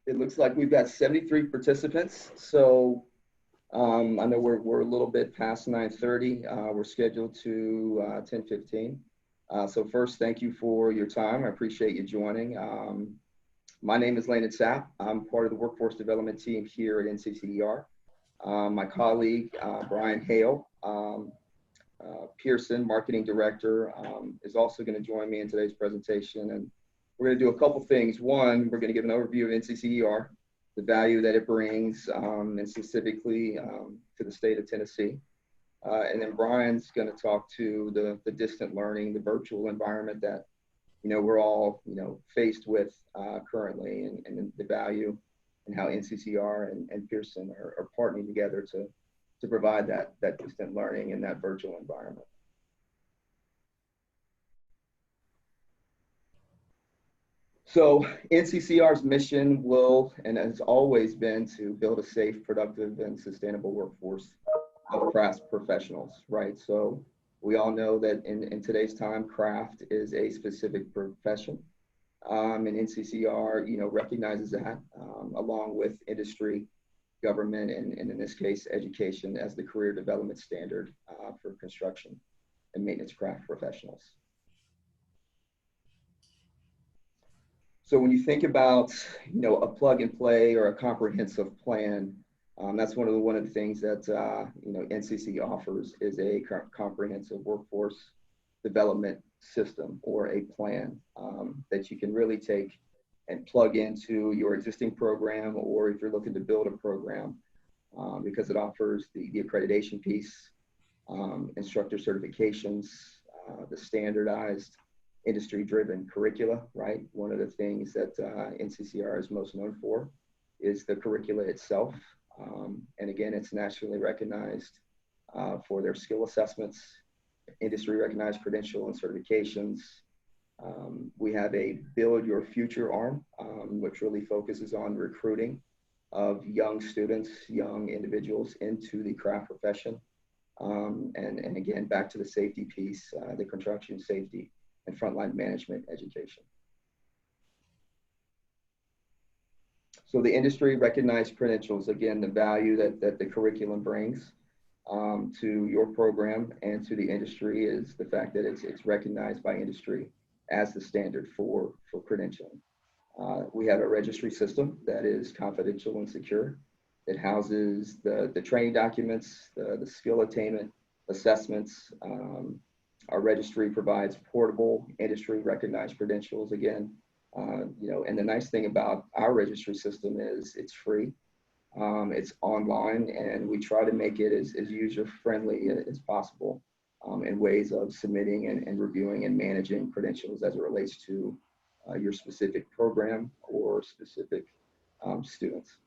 It looks like we've got 73 participants. So I know we're a little bit past 9:30. We're scheduled to 10:15. So first, thank you for your time. I appreciate you joining. My name is Landon Sapp. I'm part of the workforce development team here at NCCER. My colleague, Brian Hale, Pearson, marketing director, is also going to join me in today's presentation. And we're going to do a couple things. One, we're going to give an overview of NCCER, the value that it brings, and specifically to the state of Tennessee. And then Brian's going to talk to the distant learning, the virtual environment that, we're all, faced with currently, and the value and how NCCER and Pearson are partnering together to provide that distant learning in that virtual environment. So NCCER's mission will, and has always been, to build a safe, productive, and sustainable workforce of craft professionals, right? So we all know that in today's time, craft is a specific profession. And NCCER, recognizes that along with industry, government, and in this case, education as the career development standard for construction and maintenance craft professionals. So when you think about, a plug and play or a comprehensive plan, that's one of the things that, NCC offers is a comprehensive workforce development system or a plan that you can really take and plug into your existing program, or if you're looking to build a program, because it offers the accreditation piece, instructor certifications, the standardized industry-driven curricula, right? One of the things that NCCER is most known for is the curricula itself. And again, it's nationally recognized for their skill assessments, industry recognized credential and certifications. We have a Build Your Future arm, which really focuses on recruiting of young students, young individuals into the craft profession. And again, back to the safety piece, the construction safety and frontline management education. So the industry recognized credentials, again, the value that the curriculum brings to your program and to the industry is the fact that it's recognized by industry as the standard for credentialing. We have a registry system that is confidential and secure. It houses the training documents, the skill attainment assessments. Our registry provides portable industry recognized credentials again. And the nice thing about our registry system is it's free. It's online, and we try to make it as user-friendly as possible in ways of submitting and reviewing and managing credentials as it relates to your specific program or specific students.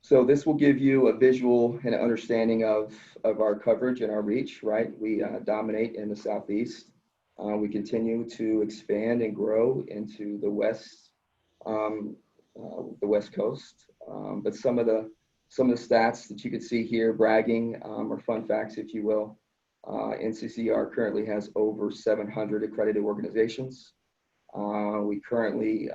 So this will give you a visual and an understanding of our coverage and our reach, right? We dominate in the Southeast. We continue to expand and grow into the West Coast. But some of the stats that you can see here, bragging or fun facts, if you will, NCCER currently has over 700 accredited organizations. We currently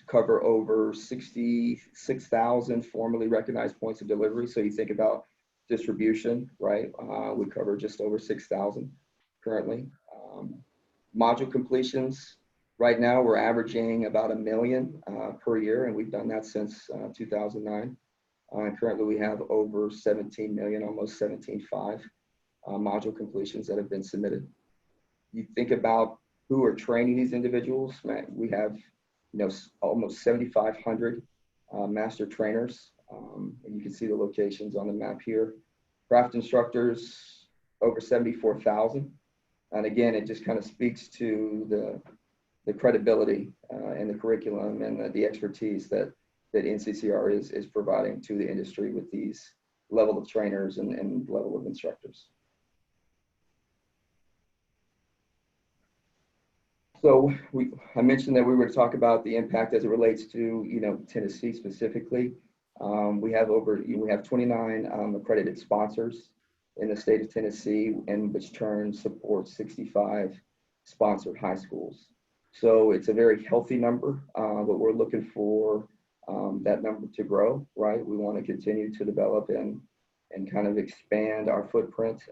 cover over 66,000 formally recognized points of delivery. So you think about distribution, right? We cover just over 6,000 currently. Module completions, right now we're averaging about 1 million per year, and we've done that since 2009. Currently we have over 17 million, almost 17.5 module completions that have been submitted. You think about who are training these individuals, we have almost 7,500 master trainers, and you can see the locations on the map here. Craft instructors, over 74,000. And again, it just kind of speaks to the credibility and the curriculum and the expertise that NCCER is providing to the industry with these level of trainers and level of instructors. So I mentioned that we were to talk about the impact as it relates to Tennessee specifically. We have 29 accredited sponsors in the state of Tennessee, and which turn supports 65 sponsored high schools. So it's a very healthy number, but we're looking for that number to grow, right? We want to continue to develop and kind of expand our footprint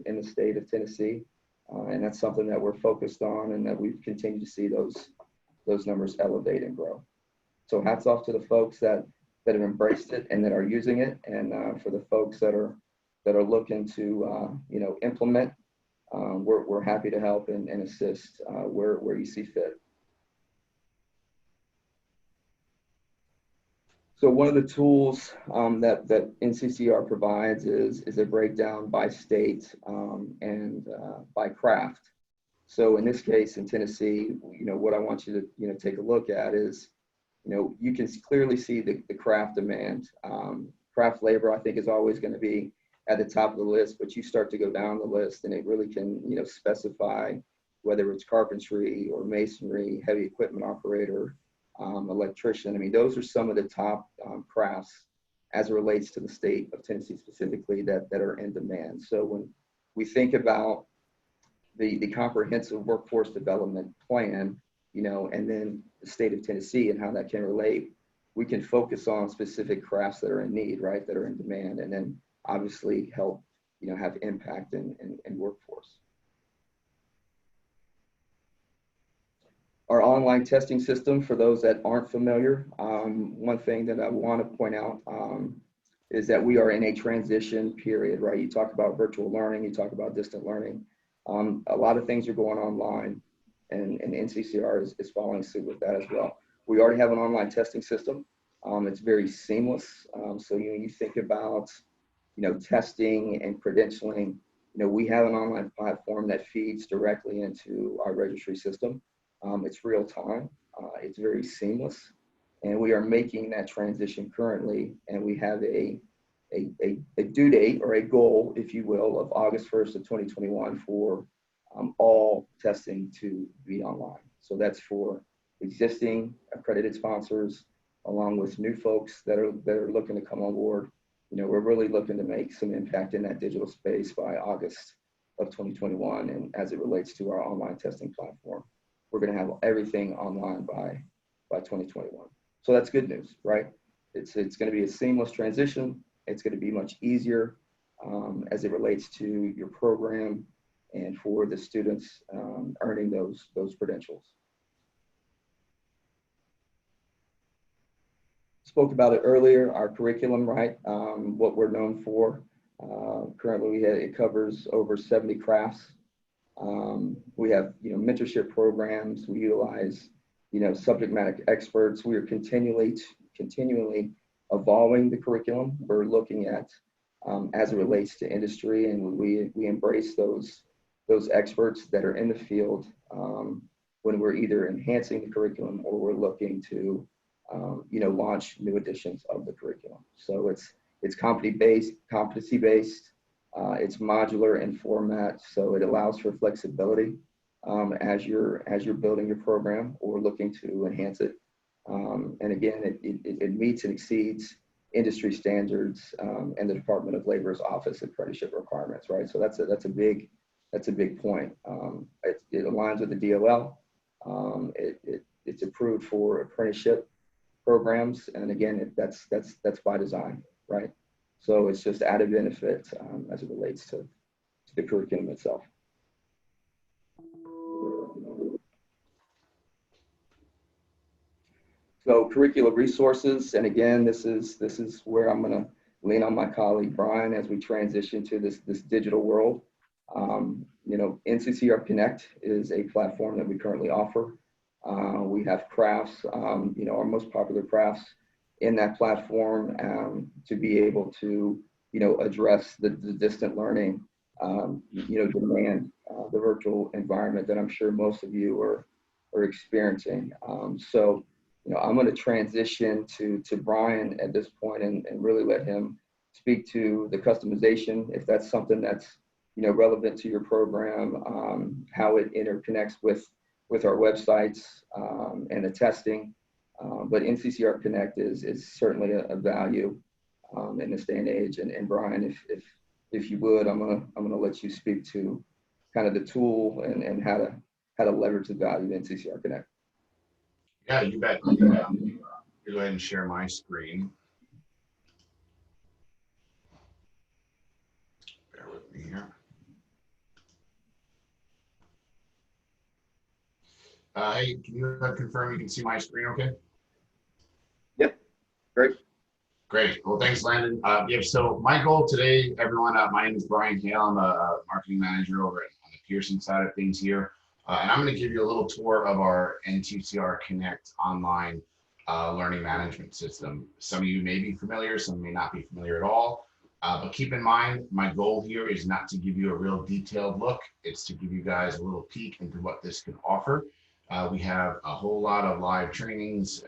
in the state of Tennessee. And that's something that we're focused on and that we've continued to see those numbers elevate and grow. So hats off to the folks that have embraced it and that are using it, and for the folks that are looking to implement, we're happy to help and assist where you see fit. So one of the tools that NCCER provides is a breakdown by state and by craft. So in this case, in Tennessee, what I want you to take a look at is, you can clearly see the craft demand. Craft labor, I think, is always going to be at the top of the list, but you start to go down the list and it really can, specify whether it's carpentry or masonry, heavy equipment operator, electrician. I mean, those are some of the top crafts as it relates to the state of Tennessee specifically that are in demand. So when we think about the comprehensive workforce development plan, and then the state of Tennessee and how that can relate, we can focus on specific crafts that are in need, right, that are in demand, and then obviously help, have impact in workforce. Our online testing system, for those that aren't familiar, one thing that I want to point out is that we are in a transition period, right? You talk about virtual learning, you talk about distant learning. A lot of things are going online, and NCCER is following suit with that as well. We already have an online testing system. It's very seamless. So you think about, testing and credentialing. We have an online platform that feeds directly into our registry system. It's real time. It's very seamless, and we are making that transition currently. And we have a due date, or a goal, if you will, of August 1st of 2021 for all testing to be online. So that's for existing accredited sponsors, along with new folks that are looking to come on board. We're really looking to make some impact in that digital space by August of 2021. And as it relates to our online testing platform, we're going to have everything online by 2021. So that's good news, right? It's going to be a seamless transition. It's going to be much easier as it relates to your program and for the students earning those credentials. Spoke about it earlier, our curriculum, right? What we're known for. Currently, it covers over 70 crafts. We have, mentorship programs. We utilize, subject matter experts. We are continually evolving the curriculum. We're looking at as it relates to industry, and we embrace those experts that are in the field when we're either enhancing the curriculum or we're looking to launch new editions of the curriculum. So it's competency based. It's modular in format, so it allows for flexibility as you're building your program or looking to enhance it. And again, it meets and exceeds industry standards and the Department of Labor's Office apprenticeship requirements, right? So that's a big point. It aligns with the DOL. It's approved for apprenticeship programs, and again, that's by design, right? So it's just added benefit as it relates to the curriculum itself. So curricular resources, and again, this is where I'm going to lean on my colleague Brian as we transition to this digital world. NCCER Connect is a platform that we currently offer. We have crafts, our most popular crafts in that platform to be able to, address the distant learning, demand, the virtual environment that I'm sure most of you are experiencing. So, I'm going to transition to Brian at this point and really let him speak to the customization, if that's something that's, relevant to your program, how it interconnects with our websites and the testing. But NCCER Connect is certainly a value in this day and age. And Brian, if you would, I'm gonna let you speak to kind of the tool and how to how to leverage the value of NCCR Connect. Yeah, you bet. Go ahead and share my screen. Bear with me here. Hey, can you confirm you can see my screen okay? Yep, great. Great. Well, thanks, Landon. Yeah, so my goal today, everyone, my name is Brian Hale. I'm a marketing manager over on the Pearson side of things here. And I'm going to give you a little tour of our NCCR Connect online learning management system. Some of you may be familiar, some may not be familiar at all. But keep in mind, my goal here is not to give you a real detailed look. It's to give you guys a little peek into what this can offer. We have a whole lot of live trainings,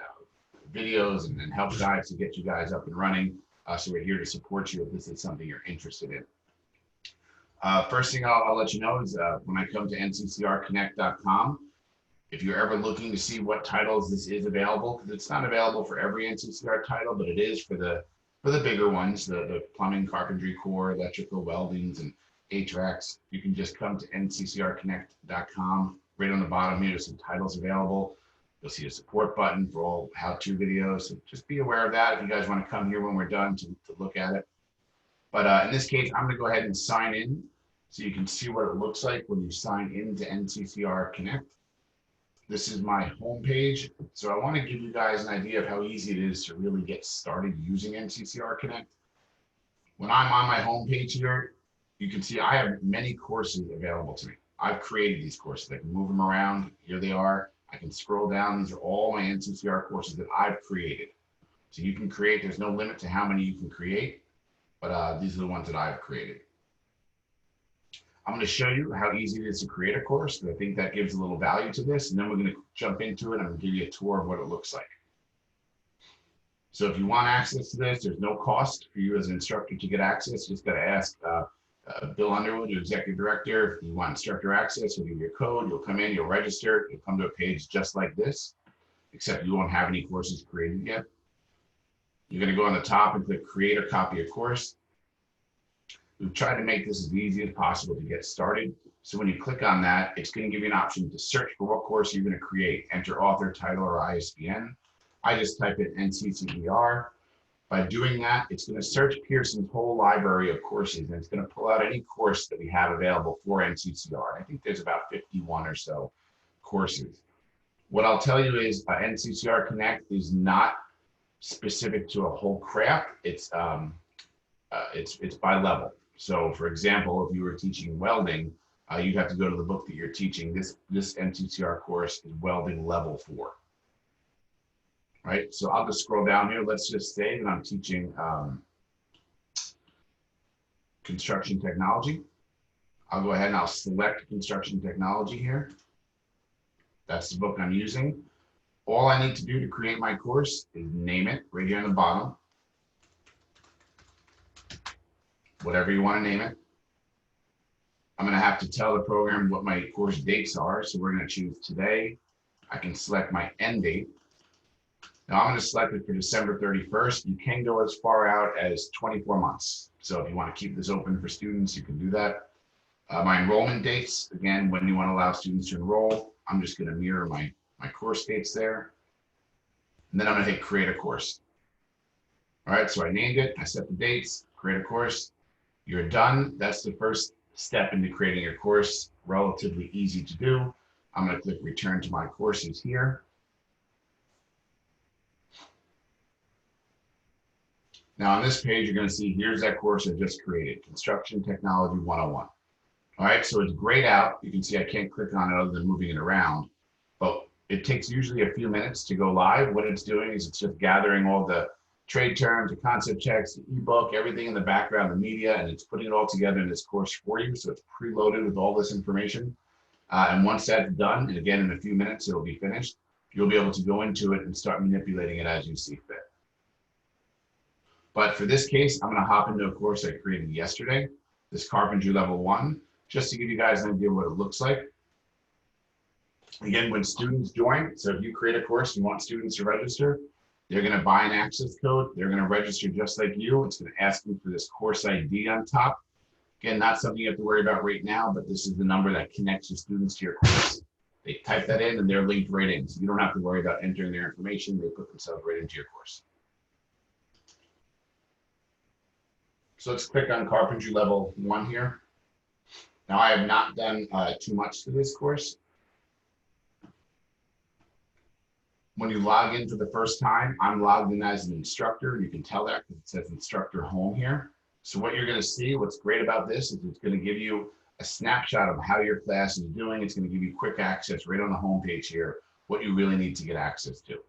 videos, and help guides to get you guys up and running. So we're here to support you if this is something you're interested in. First thing I'll let you know is when I come to NCCRConnect.com, if you're ever looking to see what titles this is available, because it's not available for every NCCR title, but it is for the bigger ones, the plumbing, carpentry, core, electrical, weldings, and HVACs. You can just come to NCCRConnect.com. Right on the bottom here, there's some titles available. You'll see a support button for all how-to videos. So just be aware of that if you guys want to come here when we're done to look at it. But in this case, I'm going to go ahead and sign in so you can see what it looks like when you sign into NCCR Connect. This is my homepage. So I want to give you guys an idea of how easy it is to really get started using NCCR Connect. When I'm on my homepage here, you can see I have many courses available to me. I've created these courses. I can move them around. Here they are. I can scroll down. These are all my NCCR courses that I've created. So you can create, there's no limit to how many you can create, but these are the ones that I've created. I'm going to show you how easy it is to create a course, because I think that gives a little value to this. And then we're going to jump into it. I'm going to give you a tour of what it looks like. So if you want access to this, there's no cost for you as an instructor to get access. You just got to ask Bill Underwood, your executive director. If you want instructor access, you'll give your code, you'll come in, you'll register, you'll come to a page just like this, except you won't have any courses created yet. You're going to go on the top and click create or copy a course. We've tried to make this as easy as possible to get started. So when you click on that, it's going to give you an option to search for what course you're going to create. Enter author, title, or ISBN. I just type in NCCER. By doing that, it's going to search Pearson's whole library of courses, and it's going to pull out any course that we have available for NCCR. I think there's about 51 or so courses. What I'll tell you is NCCR Connect is not specific to a whole craft. It's by level. So for example, if you were teaching welding, you'd have to go to the book that you're teaching. This NCCR course is welding level 4. Right, so I'll just scroll down here. Let's just say that I'm teaching construction technology. I'll go ahead and I'll select construction technology here. That's the book I'm using. All I need to do to create my course is name it right here on the bottom. Whatever you want to name it. I'm going to have to tell the program what my course dates are. So we're going to choose today. I can select my end date. Now I'm going to select it for December 31st. You can go as far out as 24 months. So if you want to keep this open for students, you can do that. My enrollment dates, again, when you want to allow students to enroll, I'm just going to mirror my course dates there. And then I'm going to hit create a course. All right, so I named it, I set the dates, create a course. You're done. That's the first step into creating your course. Relatively easy to do. I'm going to click return to my courses here. Now on this page, you're going to see here's that course I just created, Construction Technology 101. All right, so it's grayed out. You can see I can't click on it other than moving it around, but it takes usually a few minutes to go live. What it's doing is it's just gathering all the trade terms, the concept checks, the ebook, everything in the background, the media, and it's putting it all together in this course for you. So it's preloaded with all this information. And once that's done, and again, in a few minutes, it'll be finished, you'll be able to go into it and start manipulating it as you see fit. But for this case, I'm going to hop into a course I created yesterday, this Carpentry Level 1, just to give you guys an idea of what it looks like. Again, when students join, so if you create a course, you want students to register, they're going to buy an access code. They're going to register just like you. It's going to ask you for this course ID on top. Again, not something you have to worry about right now, but this is the number that connects your students to your course. They type that in and they're linked right in. So you don't have to worry about entering their information. They put themselves right into your course. So let's click on Carpentry Level 1 here. Now I have not done too much to this course. When you log in for the first time, I'm logged in as an instructor. You can tell that because it says instructor home here. So what you're going to see, what's great about this is it's going to give you a snapshot of how your class is doing. It's going to give you quick access right on the home page here, what you really need to get access to.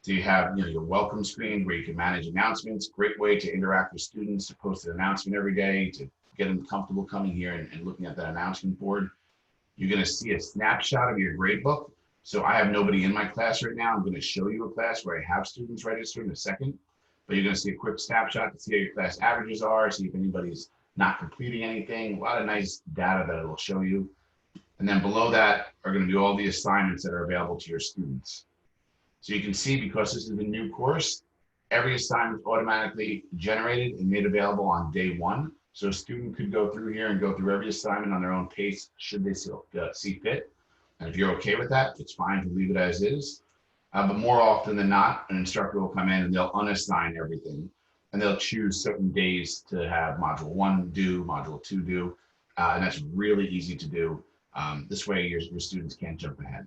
So you have your welcome screen where you can manage announcements. Great way to interact with students, to post an announcement every day, to get them comfortable coming here and looking at that announcement board. You're going to see a snapshot of your grade book. So I have nobody in my class right now. I'm going to show you a class where I have students registered in a second, but you're going to see a quick snapshot to see how your class averages are, see if anybody's not completing anything. A lot of nice data that it'll show you. And then below that are going to be all the assignments that are available to your students. So you can see, because this is a new course, every assignment is automatically generated and made available on day 1. So a student could go through here and go through every assignment on their own pace, should they see fit. And if you're okay with that, it's fine to leave it as is. But more often than not, an instructor will come in and they'll unassign everything. And they'll choose certain days to have module 1 due, module 2 due. And that's really easy to do. This way your students can't jump ahead.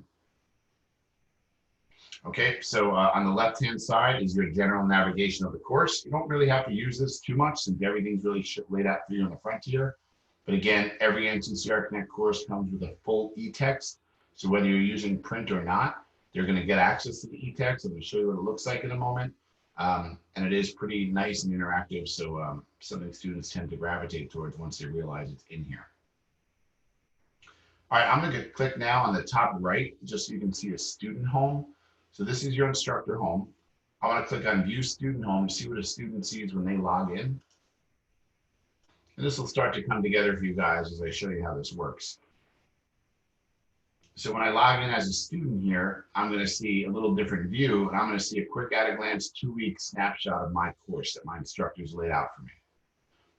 Okay, so on the left-hand side is your general navigation of the course. You don't really have to use this too much since everything's really laid out for you on the front here. But again, every NCCER Connect course comes with a full e-text. So whether you're using print or not, they're going to get access to the e-text. I'm going to show you what it looks like in a moment. And it is pretty nice and interactive. So something students tend to gravitate towards once they realize it's in here. All right, I'm going to click now on the top right, just so you can see a student home. So this is your instructor home. I want to click on View Student Home to see what a student sees when they log in. And this will start to come together for you guys as I show you how this works. So when I log in as a student here, I'm going to see a little different view, and I'm going to see a quick at-a-glance 2-week snapshot of my course that my instructors laid out for me.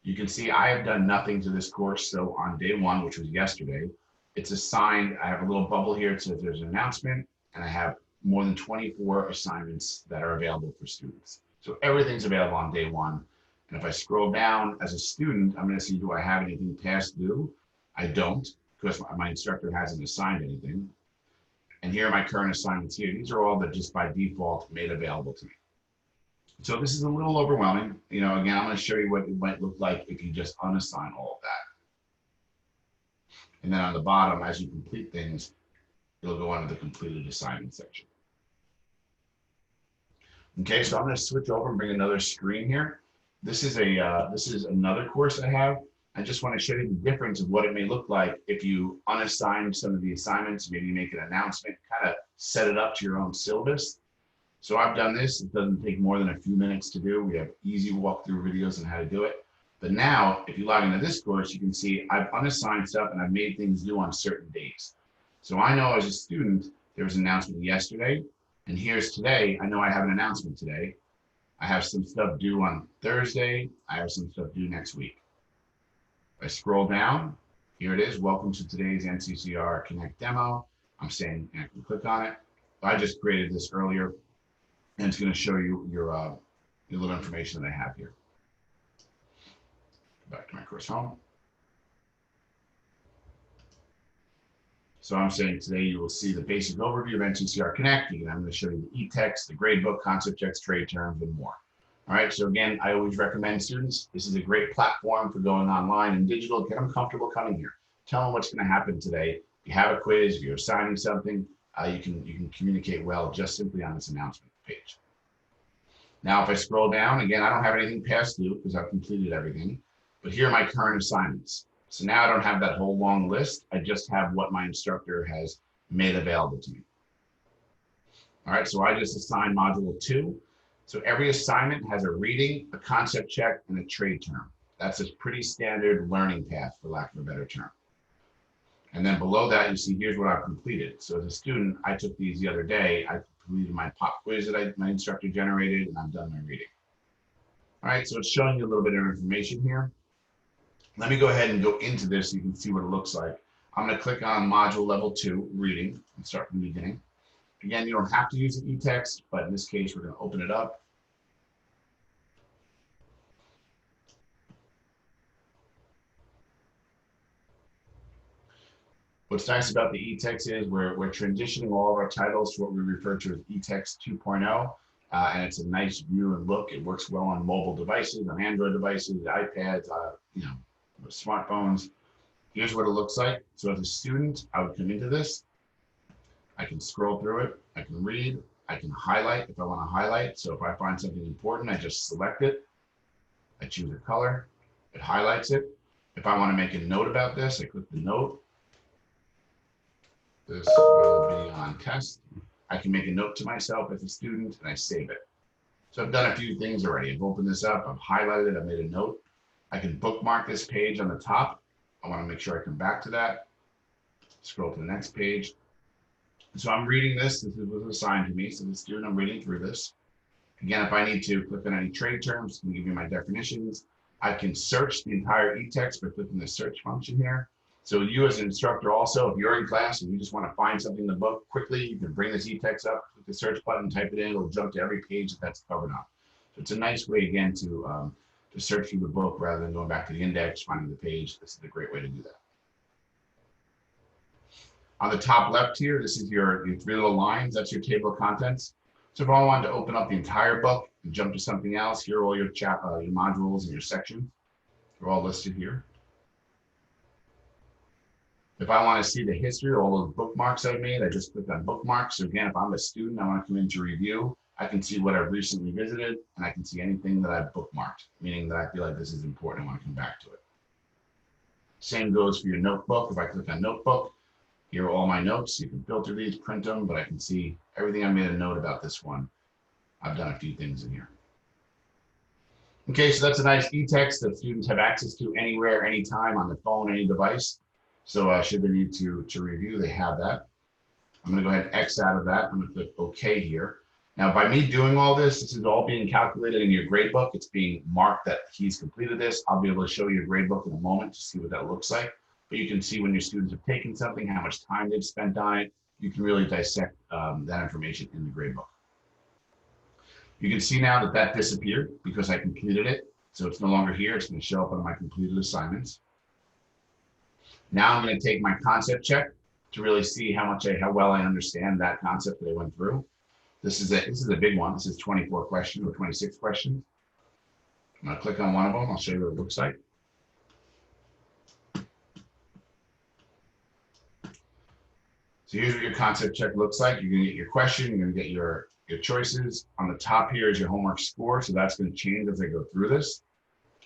You can see I have done nothing to this course. So on day 1, which was yesterday, it's assigned. I have a little bubble here that says there's an announcement, and I have more than 24 assignments that are available for students. So everything's available on day 1. And if I scroll down as a student, I'm going to see, do I have anything past due? I don't, because my instructor hasn't assigned anything. And here are my current assignments here. These are all that just by default made available to me. So this is a little overwhelming. Again, I'm going to show you what it might look like if you just unassign all of that. And then on the bottom, as you complete things, it'll go on to the completed assignment section. Okay, so I'm going to switch over and bring another screen here. This is another course I have. I just want to show you the difference of what it may look like if you unassign some of the assignments, maybe make an announcement, kind of set it up to your own syllabus. So I've done this. It doesn't take more than a few minutes to do. We have easy walkthrough videos on how to do it. But now, if you log into this course, you can see I've unassigned stuff and I've made things due on certain days. So I know as a student, there was an announcement yesterday, and here's today. I know I have an announcement today. I have some stuff due on Thursday. I have some stuff due next week. If I scroll down, here it is. Welcome to today's NCCER Connect demo. I'm saying I can click on it. I just created this earlier, and it's going to show you your little information that I have here. Back to my course home. So I'm saying today you will see the basic overview of NCCER Connect. I'm going to show you the e-text, the gradebook, concept checks, trade terms, and more. All right, so again, I always recommend students, this is a great platform for going online and digital. Get them comfortable coming here. Tell them what's going to happen today. If you have a quiz, if you're assigning something, you can communicate well just simply on this announcement page. Now, if I scroll down, again, I don't have anything past due because I've completed everything, but here are my current assignments. So now I don't have that whole long list. I just have what my instructor has made available to me. All right, so I just assigned module 2. So every assignment has a reading, a concept check, and a trade term. That's a pretty standard learning path, for lack of a better term. And then below that, you see here's what I've completed. So as a student, I took these the other day. I completed my pop quiz that my instructor generated, and I've done my reading. All right, so it's showing you a little bit of information here. Let me go ahead and go into this so you can see what it looks like. I'm going to click on module level 2, reading, and start from the beginning. Again, you don't have to use the e-text, but in this case, we're going to open it up. What's nice about the e-text is we're transitioning all of our titles to what we refer to as e-text 2.0, and it's a nice view and look. It works well on mobile devices, on Android devices, iPads, smartphones. Here's what it looks like. So as a student, I would come into this. I can scroll through it. I can read. I can highlight if I want to highlight. So if I find something important, I just select it. I choose a color. It highlights it. If I want to make a note about this, I click the note. This will be on test. I can make a note to myself as a student and I save it. So I've done a few things already. I've opened this up, I've highlighted it, I've made a note. I can bookmark this page on the top. I want to make sure I come back to that. Scroll to the next page. So I'm reading this. This was assigned to me. So the student, I'm reading through this. Again, if I need to click on any trade terms, I'm going to give you my definitions. I can search the entire e-text by clicking the search function here. So you as an instructor also, if you're in class and you just want to find something in the book quickly, you can bring this e-text up, click the search button, type it in, it'll jump to every page that's covered up. So it's a nice way, again, to search through the book rather than going back to the index, finding the page. This is a great way to do that. On the top left here, this is your 3 little lines. That's your table of contents. So if I wanted to open up the entire book and jump to something else, here are all your modules and your sections. They're all listed here. If I want to see the history of all those bookmarks I've made, I just click on bookmarks. So again, if I'm a student, I want to come in to review, I can see what I've recently visited, and I can see anything that I've bookmarked, meaning that I feel like this is important, I want to come back to it. Same goes for your notebook. If I click on notebook, here are all my notes. You can filter these, print them, but I can see everything I made a note about this one. I've done a few things in here. Okay, so that's a nice e-text that students have access to anywhere, anytime, on the phone, any device. So should they need to review, they have that. I'm going to go ahead and X out of that. I'm going to click OK here. Now, by me doing all this, this is all being calculated in your gradebook. It's being marked that he's completed this. I'll be able to show you a gradebook in a moment to see what that looks like. But you can see when your students have taken something, how much time they've spent on it. You can really dissect that information in the gradebook. You can see now that that disappeared because I completed it. So it's no longer here. It's going to show up on my completed assignments. Now I'm going to take my concept check to really see how well I understand that concept that I went through. This is a big one. This is 24 questions or 26 questions. I'm going to click on one of them. I'll show you what it looks like. So here's what your concept check looks like. You're going to get your question. You're going to get your choices. On the top here is your homework score. So that's going to change as I go through this.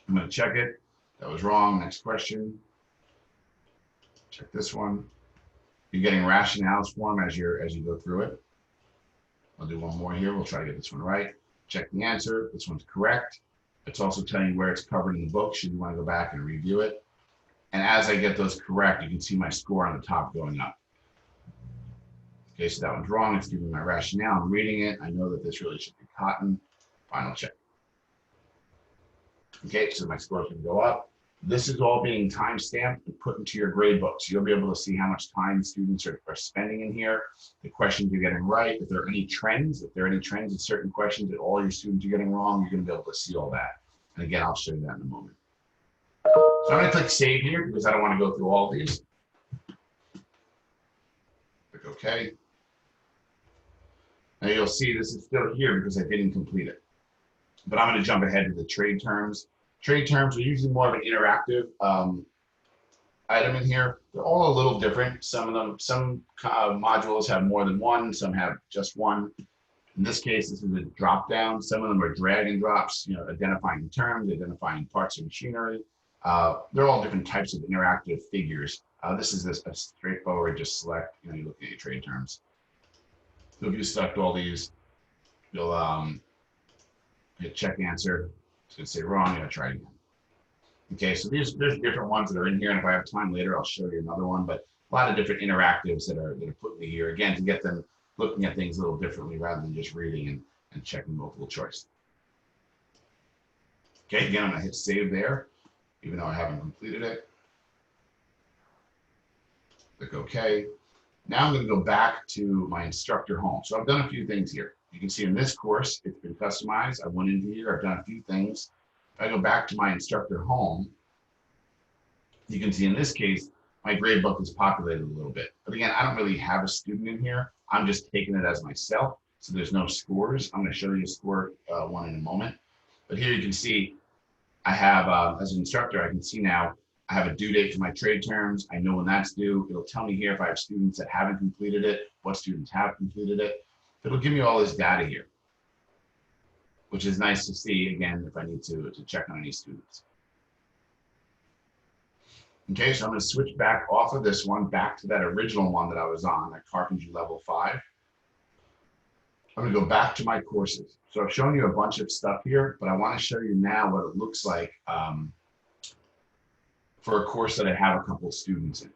I'm going to check it. That was wrong. Next question. Check this one. You're getting rationales form as you go through it. I'll do one more here. We'll try to get this one right. Check the answer. This one's correct. It's also telling you where it's covered in the book should you want to go back and review it. And as I get those correct, you can see my score on the top going up. Okay, so that one's wrong. It's giving me my rationale. I'm reading it. I know that this really should be cotton. Final check. Okay, so my score can go up. This is all being time-stamped and put into your grade book. So you'll be able to see how much time students are spending in here, the questions you're getting right, if there are any trends, in certain questions that all your students are getting wrong, you're going to be able to see all that. And again, I'll show you that in a moment. So I'm going to click Save here because I don't want to go through all of these. Click OK. Now you'll see this is still here because I didn't complete it. But I'm going to jump ahead to the trade terms. Trade terms are usually more of an interactive item in here. They're all a little different. Some modules have more than one, some have just one. In this case, this is a drop down. Some of them are drag and drops, identifying terms, identifying parts of machinery. They're all different types of interactive figures. This is a straightforward, just select, you're looking at your trade terms. So if you select all these, you'll hit check answer. It's going to say wrong, I'm going to try it again. Okay, so there's different ones that are in here, and if I have time later, I'll show you another one, but a lot of different interactives that are put in here, again, to get them looking at things a little differently rather than just reading and checking multiple choice. Okay, again, I'm going to hit save there, even though I haven't completed it. Click OK. Now I'm going to go back to my instructor home. So I've done a few things here. You can see in this course, it's been customized. I went into here, I've done a few things. If I go back to my instructor home, you can see in this case, my grade book is populated a little bit. But again, I don't really have a student in here. I'm just taking it as myself. So there's no scores. I'm going to show you a score one in a moment. But here you can see I have, as an instructor, I can see now I have a due date for my trade terms. I know when that's due. It'll tell me here if I have students that haven't completed it, what students have completed it. It'll give me all this data here, which is nice to see, again, if I need to check on any students. Okay, so I'm going to switch back off of this one, back to that original one that I was on, that Carpentry Level 5. I'm going to go back to my courses. So I've shown you a bunch of stuff here, but I want to show you now what it looks like for a course that I have a couple of students in.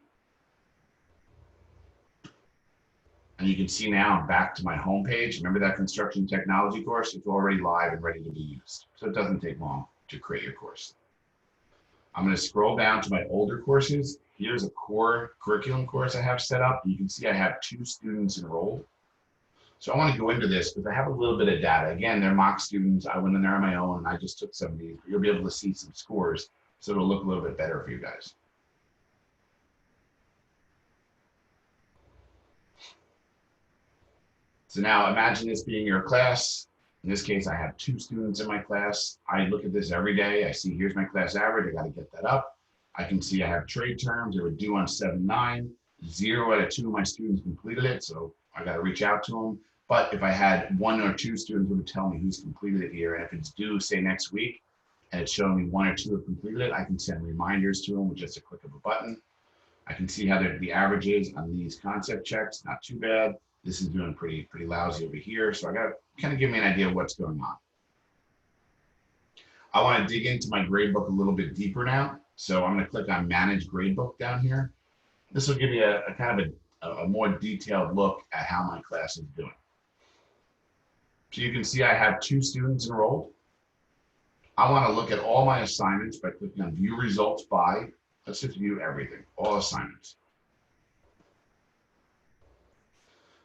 And you can see now I'm back to my home page. Remember that construction technology course? It's already live and ready to be used. So it doesn't take long to create your course. I'm going to scroll down to my older courses. Here's a core curriculum course I have set up. You can see I have 2 students enrolled. So I want to go into this because I have a little bit of data. Again, they're mock students. I went in there on my own and I just took some of these. You'll be able to see some scores, so it'll look a little bit better for you guys. So now imagine this being your class. In this case, I have 2 students in my class. I look at this every day. I see here's my class average. I got to get that up. I can see I have trade terms. They were due on 7/9. 0 out of 2 of my students completed it, so I got to reach out to them. But if I had 1 or 2 students who would tell me who's completed it here, and if it's due, say, next week, and it's showing me 1 or 2 have completed it, I can send reminders to them with just a click of a button. I can see how the average is on these concept checks. Not too bad. This is doing pretty lousy over here. So I got to kind of give me an idea of what's going on. I want to dig into my gradebook a little bit deeper now. So I'm going to click on Manage Gradebook down here. This will give you a kind of a more detailed look at how my class is doing. So you can see I have 2 students enrolled. I want to look at all my assignments by clicking on View Results By. Let's just view everything, all assignments.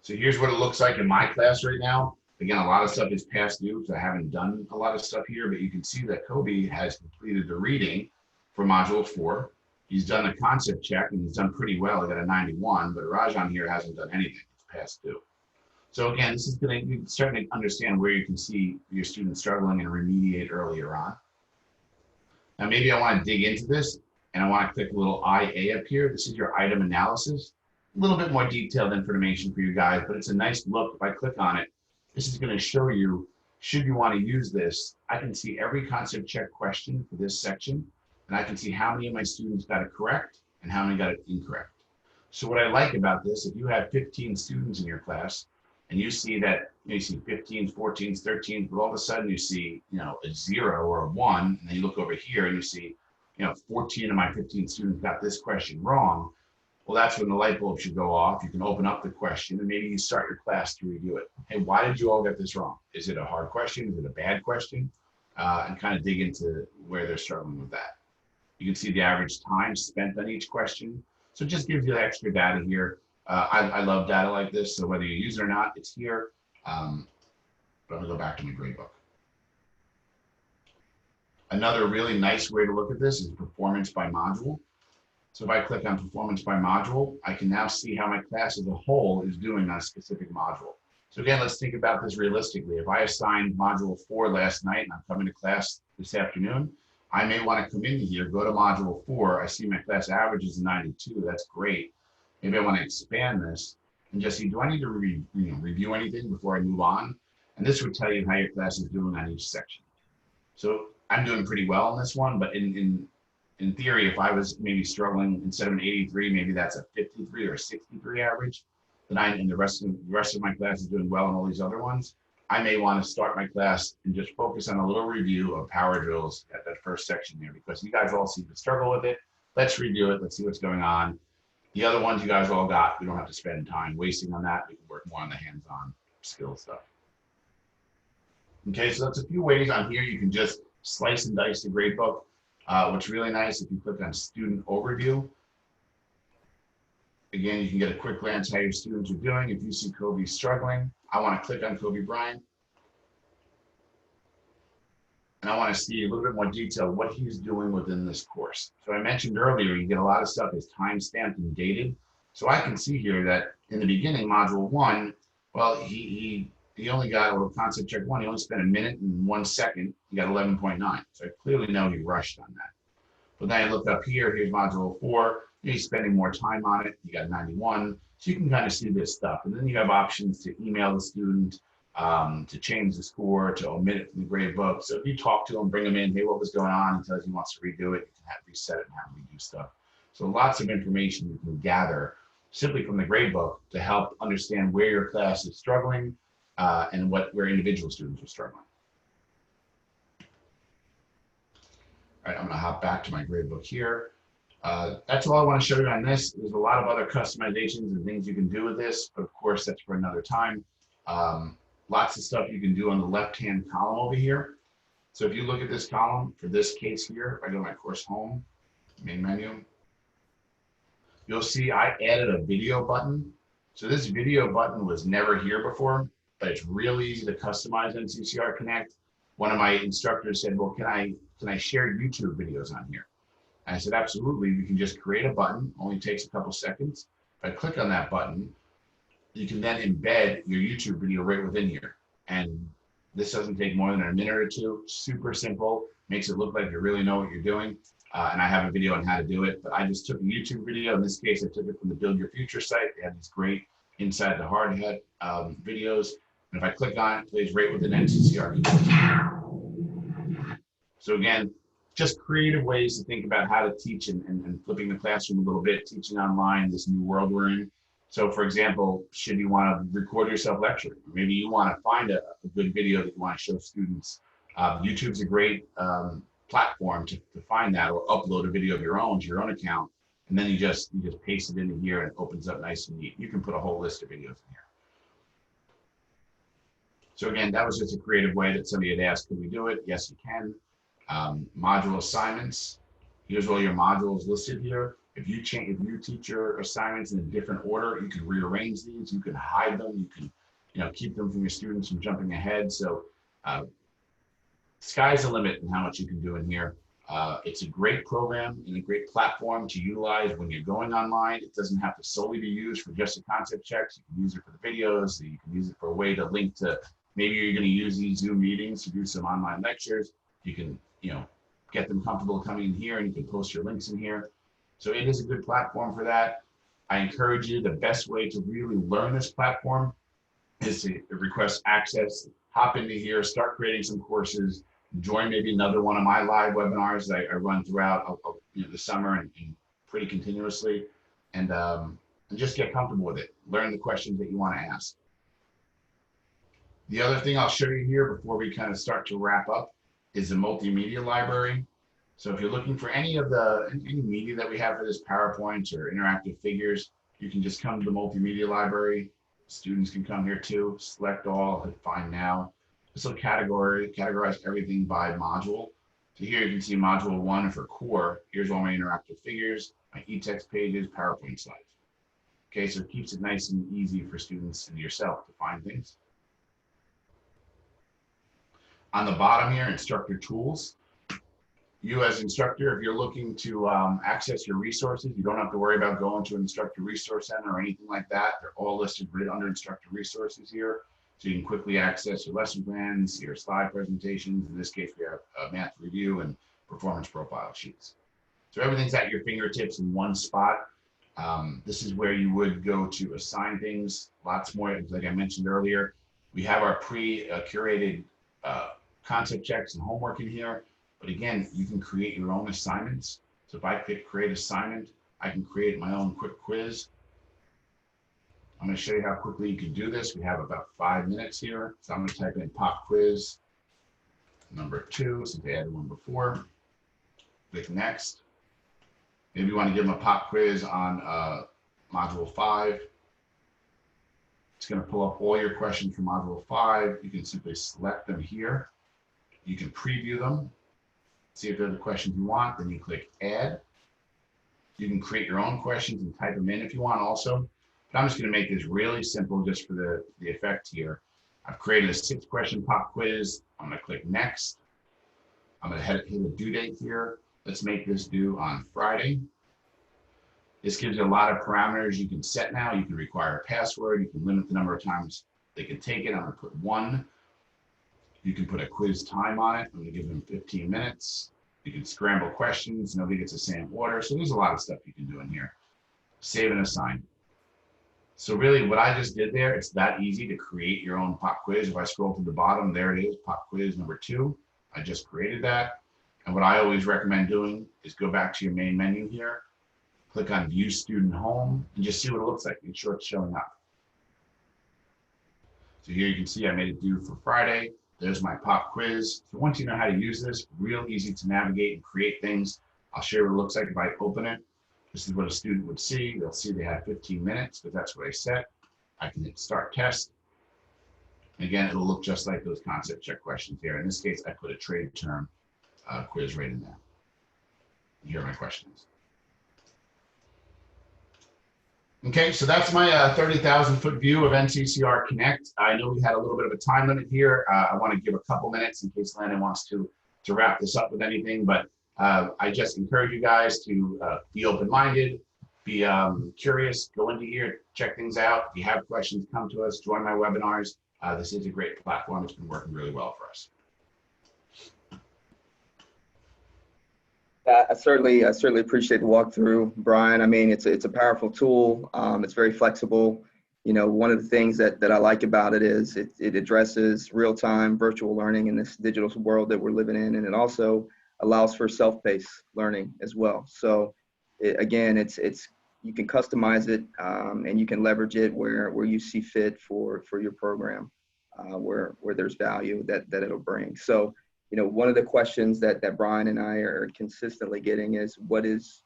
So here's what it looks like in my class right now. Again, a lot of stuff is past due because I haven't done a lot of stuff here, but you can see that Kobe has completed the reading for Module 4. He's done the concept check and he's done pretty well. He got a 91, but Rajan here hasn't done anything. It's past due. So again, this is going to, you're starting to understand where you can see your students struggling and remediate earlier on. Now maybe I want to dig into this and I want to click a little IA up here. This is your item analysis. A little bit more detailed information for you guys, but it's a nice look. If I click on it, this is going to show you, should you want to use this, I can see every concept check question for this section, and I can see how many of my students got it correct and how many got it incorrect. So what I like about this, if you have 15 students in your class and you see that, you see 15s, 14s, 13s, but all of a sudden you see, a 0 or a 1, and then you look over here and you see, 14 of my 15 students got this question wrong. Well, that's when the light bulb should go off. You can open up the question and maybe you start your class to review it. Hey, why did you all get this wrong? Is it a hard question? Is it a bad question? And kind of dig into where they're struggling with that. You can see the average time spent on each question. So it just gives you the extra data here. I love data like this. So whether you use it or not, it's here. But I'm gonna go back to my gradebook. Another really nice way to look at this is performance by module. So if I click on performance by module, I can now see how my class as a whole is doing on a specific module. So again, let's think about this realistically. If I assigned module 4 last night and I'm coming to class this afternoon, I may want to come in here, go to module 4. I see my class average is 92. That's great. Maybe I want to expand this and just see, do I need to review anything before I move on? And this would tell you how your class is doing on each section. So I'm doing pretty well on this one, but in theory, if I was maybe struggling, instead of an 83, maybe that's a 53 or a 63 average, and the rest of my class is doing well in all these other ones, I may want to start my class and just focus on a little review of power drills at that first section there, because you guys all seem to struggle with it. Let's review it. Let's see what's going on. The other ones you guys all got, we don't have to spend time wasting on that. We can work more on the hands-on skill stuff. Okay, so that's a few ways on here. You can just slice and dice the gradebook. What's really nice, if you click on student overview, Again, you can get a quick glance how your students are doing. If you see Kobe struggling, I want to click on Kobe Bryant. And I want to see a little bit more detail what he's doing within this course. So I mentioned earlier, you get a lot of stuff that's time-stamped and dated. So I can see here that in the beginning, module 1, well, he only got a concept check 1. He only spent a minute and 1 second. He got 11.9. So I clearly know he rushed on that. But then I look up here, here's module 4. He's spending more time on it. He got 91. So you can kind of see this stuff. And then you have options to email the student, to change the score, to omit it from the grade book. So if you talk to him, bring him in, hey, what was going on? He tells you he wants to redo it. You can reset it and have him redo stuff. So lots of information you can gather simply from the grade book to help understand where your class is struggling and where individual students are struggling. All right, I'm gonna hop back to my grade book here. That's all I want to show you on this. There's a lot of other customizations and things you can do with this, but of course that's for another time. Lots of stuff you can do on the left-hand column over here. So if you look at this column, for this case here, if I go to my course home, main menu, you'll see I added a video button. So this video button was never here before, but it's real easy to customize in NCCER Connect. One of my instructors said, well, can I share YouTube videos on here? And I said, absolutely. You can just create a button, only takes a couple seconds. If I click on that button, you can then embed your YouTube video right within here. And this doesn't take more than a minute or two. Super simple, makes it look like you really know what you're doing. And I have a video on how to do it, but I just took a YouTube video. In this case, I took it from the Build Your Future site. They have these great Inside the Hard Hat videos. And if I click on it, it plays right within NCCER. So again, just creative ways to think about how to teach and flipping the classroom a little bit, teaching online, this new world we're in. So for example, should you want to record yourself lecturing? Maybe you want to find a good video that you want to show students. YouTube's a great platform to find that, or upload a video of your own to your own account. And then you just paste it into here and it opens up nice and neat. You can put a whole list of videos in here. So again, that was just a creative way that somebody had asked, can we do it? Yes, you can. Module assignments. Here's all your modules listed here. If you teach your assignments in a different order, you can rearrange these. You can hide them. You can, keep them from your students from jumping ahead. So, sky's the limit in how much you can do in here. It's a great program and a great platform to utilize when you're going online. It doesn't have to solely be used for just the concept checks. You can use it for the videos. You can use it for a way to link to, maybe you're going to use these Zoom meetings to do some online lectures. You can, get them comfortable coming in here, and you can post your links in here. So it is a good platform for that. I encourage you, the best way to really learn this platform is to request access, hop into here, start creating some courses, join maybe another one of my live webinars that I run throughout the summer and pretty continuously, and just get comfortable with it. Learn the questions that you want to ask. The other thing I'll show you here before we kind of start to wrap up is the multimedia library. So if you're looking for any media that we have for this, PowerPoints or interactive figures, you can just come to the multimedia library. Students can come here too, select all, hit find now. This will categorize everything by module. So here you can see module 1 for core. Here's all my interactive figures, my e-text pages, PowerPoint slides. Okay, so it keeps it nice and easy for students and yourself to find things. On the bottom here, instructor tools. You as instructor, if you're looking to access your resources, you don't have to worry about going to an instructor resource center or anything like that. They're all listed right under instructor resources here. So you can quickly access your lesson plans, your slide presentations. In this case, we have a math review and performance profile sheets. So everything's at your fingertips in one spot. This is where you would go to assign things. Lots more, like I mentioned earlier. We have our pre-curated concept checks and homework in here. But again, you can create your own assignments. So if I click create assignment, I can create my own quick quiz. I'm going to show you how quickly you can do this. We have about 5 minutes here. So I'm going to type in pop quiz number 2, since I added one before. Click next. Maybe you want to give them a pop quiz on module 5. It's going to pull up all your questions from module 5. You can simply select them here. You can preview them, see if they're the questions you want. Then you click add. You can create your own questions and type them in if you want also. But I'm just going to make this really simple just for the effect here. I've created a 6-question pop quiz. I'm going to click next. I'm going to hit a due date here. Let's make this due on Friday. This gives you a lot of parameters you can set now. You can require a password. You can limit the number of times they can take it. I'm going to put 1. You can put a quiz time on it. I'm going to give them 15 minutes. You can scramble questions. Nobody gets the same order. So there's a lot of stuff you can do in here. Save and assign. So really what I just did there, it's that easy to create your own pop quiz. If I scroll to the bottom, there it is, pop quiz number 2. I just created that. And what I always recommend doing is go back to your main menu here, click on View Student Home, and just see what it looks like. Make sure it's showing up. So here you can see I made it due for Friday. There's my pop quiz. So once you know how to use this, real easy to navigate and create things. I'll show you what it looks like if I open it. This is what a student would see. They'll see they have 15 minutes, but that's what I set. I can hit Start Test. Again, it'll look just like those concept check questions here. In this case, I put a trade term quiz right in there. Here are my questions. Okay, so that's my 30,000-foot view of NCCER Connect. I know we had a little bit of a time limit here. I want to give a couple minutes in case Landon wants to wrap this up with anything, but I just encourage you guys to be open-minded, be curious, go into here, check things out. If you have questions, come to us, join my webinars. This is a great platform. It's been working really well for us. I certainly appreciate the walkthrough, Brian. I mean, it's a powerful tool. It's very flexible. You know, one of the things that I like about it is it addresses real-time virtual learning in this digital world that we're living in, and it also allows for self-paced learning as well. So, again, you can customize it and you can leverage it where you see fit for your program, where there's value that it'll bring. So, you know, one of the questions that Brian and I are consistently getting is what is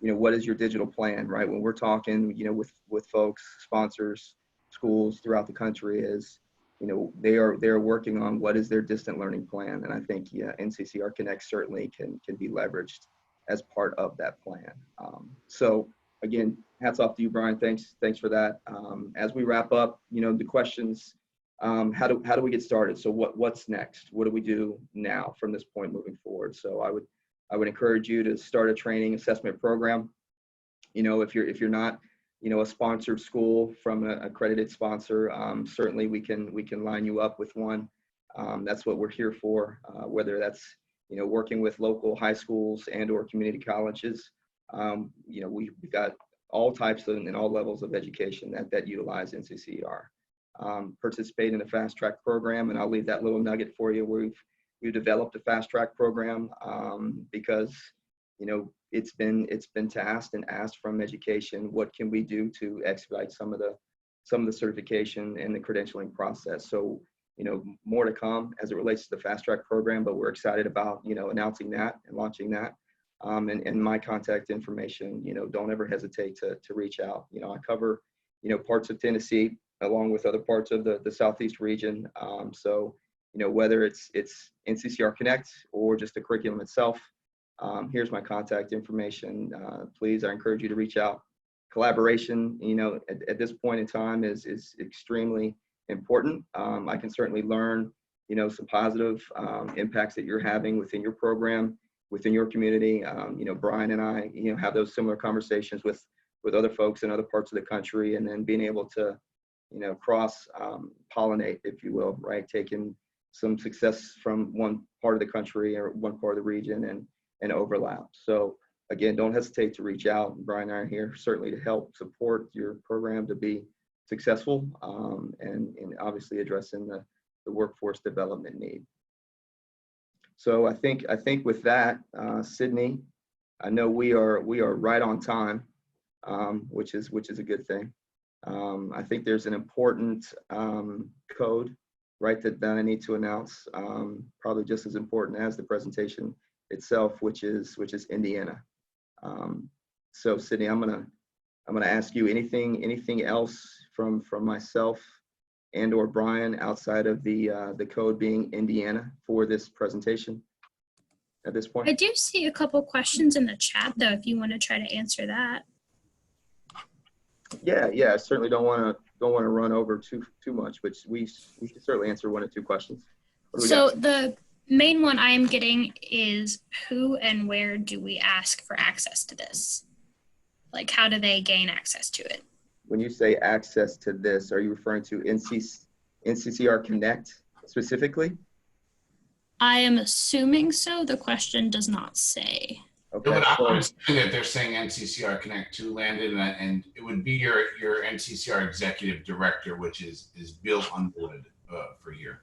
your digital plan, right? When we're talking, you know, with folks, sponsors, schools throughout the country, is, you know, they're working on what is their distant learning plan. And I think, yeah, NCCER Connect certainly can be leveraged as part of that plan. So again, hats off to you, Brian. Thanks for that. As we wrap up, you know, the questions, how do we get started? So what's next? What do we do now from this point moving forward? So I would encourage you to start a training assessment program. You know, if you're not, you know, a sponsored school from an accredited sponsor, certainly we can line you up with one. That's what we're here for, whether that's, you know, working with local high schools and or community colleges. You know, we've got all types and all levels of education that utilize NCCER. Participate in a fast track program, and I'll leave that little nugget for you. We've developed a fast track program because, you know, it's been tasked and asked from education, what can we do to expedite some of the certification and the credentialing process. So, you know, more to come as it relates to the fast track program, but we're excited about, you know, announcing that and launching that. And my contact information, you know, don't ever hesitate to reach out. You know, I cover, you know, parts of Tennessee along with other parts of the Southeast region. So, you know, whether it's NCCER Connect or just the curriculum itself, here's my contact information. Please, I encourage you to reach out. Collaboration, you know, at this point in time is extremely important. I can certainly learn, you know, some positive impacts that you're having within your program, within your community. You know, Brian and I, you know, have those similar conversations with other folks in other parts of the country, and then being able to, you know, cross pollinate, if you will, right? Taking some success from one part of the country or one part of the region and overlap. So again, don't hesitate to reach out. Brian and I are here certainly to help support your program to be successful and obviously addressing the workforce development need. So I think with that, Sydney, I know we are right on time, which is a good thing. I think there's an important code, right, that I need to announce, probably just as important as the presentation itself, which is Indiana. So Sydney, I'm gonna ask you anything else from myself and or Brian outside of the code being Indiana for this presentation. at this I point? do see a couple questions in the chat though, if you want to try to answer that. Yeah, I certainly don't want to run over too much, but we can certainly answer one or two questions. What do we So got? the main one I am getting is, who and where do we ask for access to this? Like, how do they gain access to it? When you say access to this, are you referring to NCCER Connect specifically? I am assuming so. The question does not say. Okay, I'm so assuming that they're saying NCCR Connect to Landon, and it would be your NCCR executive director, which is Bill Underwood for here.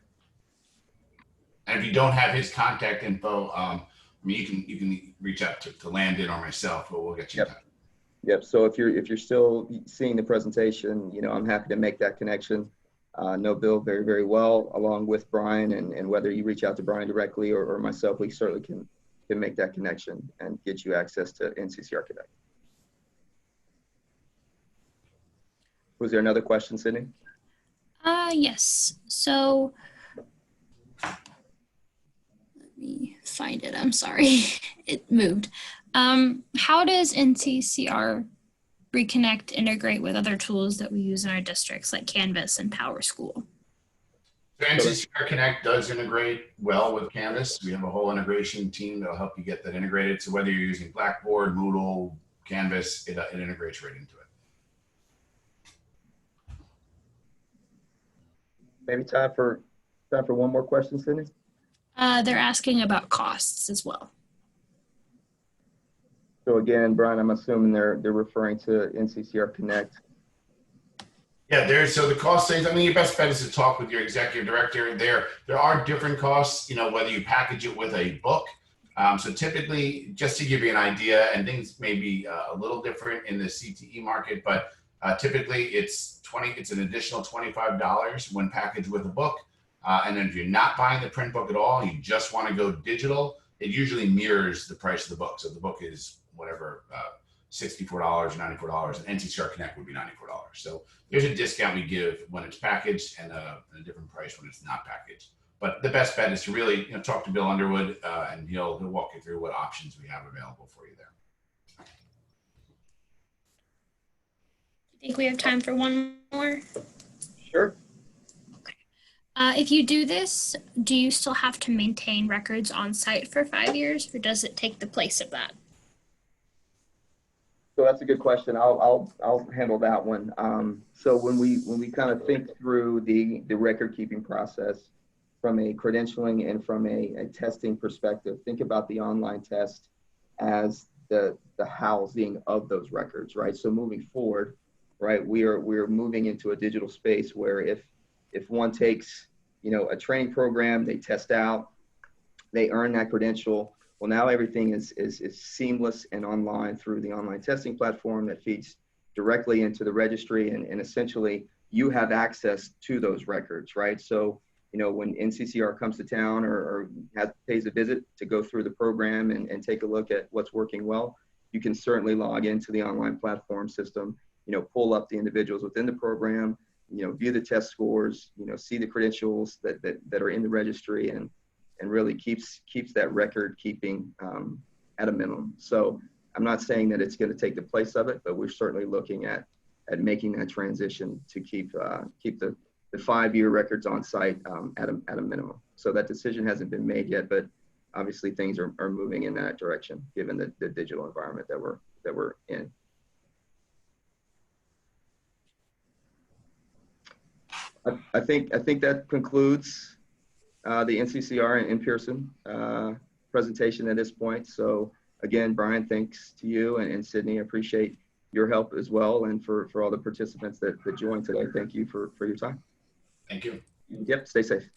And if you don't have his contact info, I mean, you can reach out to Landon or myself, but we'll get you in touch. Yep. So if you're still seeing the presentation, you know, I'm happy to make that connection. Know Bill very, very well, along with Brian, and whether you reach out to Brian directly or myself, we certainly can make that connection and get you access to NCCER Connect. Was there another question, Sydney? Yes. So let me find it. I'm sorry. It moved. How does NCCR Reconnect integrate with other tools that we use in our districts like Canvas and PowerSchool? So NCCR Connect does integrate well with Canvas. We have a whole integration team that'll help you get that integrated. So whether you're using Blackboard, Moodle, Canvas, it integrates right into it. Maybe time for one more question, Sydney? They're asking about costs as well. So again, Brian, I'm assuming they're referring to NCCER Connect. Yeah, so the cost savings, I mean, your best bet is to talk with your executive director. There are different costs, you know, whether you package it with a book. So typically, just to give you an idea, and things may be a little different in the CTE market, but typically it's an additional $25 when packaged with a book. And then if you're not buying the print book at all, you just want to go digital, it usually mirrors the price of the book. So if the book is whatever, $64 or $94, and NCCER Connect would be $94. So there's a discount we give when it's packaged and a different price when it's not packaged. But the best bet is to really, you know, talk to Bill Underwood, and he'll walk you through what options we have available for you there. I think we have time for one more. Sure. If you do this, do you still have to maintain records on site for 5 years, or does it take the place of that? So that's a good question. I'll handle that one. So when we kind of think through the record keeping process from a credentialing and from a testing perspective, think about the online test as the housing of those records, right? So moving forward, right, we're moving into a digital space where if one takes, you know, a training program, they test out, they earn that credential. Well, now everything is seamless and online through the online testing platform that feeds directly into the registry, and essentially you have access to those records, right? So, you know, when NCCR comes to town or pays a visit to go through the program and take a look at what's working well, you can certainly log into the online platform system, you know, pull up the individuals within the program, you know, view the test scores, you know, see the credentials that are in the registry, and really keeps that record keeping at a minimum. So I'm not saying that it's going to take the place of it, but we're certainly looking at making that transition to keep the 5-year records on site at a minimum. So that decision hasn't been made yet, but obviously things are moving in that direction given the digital environment that we're in. I think that concludes the NCCR in Pearson presentation at this point. So again, Brian, thanks to you, and Sydney, I appreciate your help as well. And for all the participants that joined today, thank you for your time. Thank you. Yep, stay safe.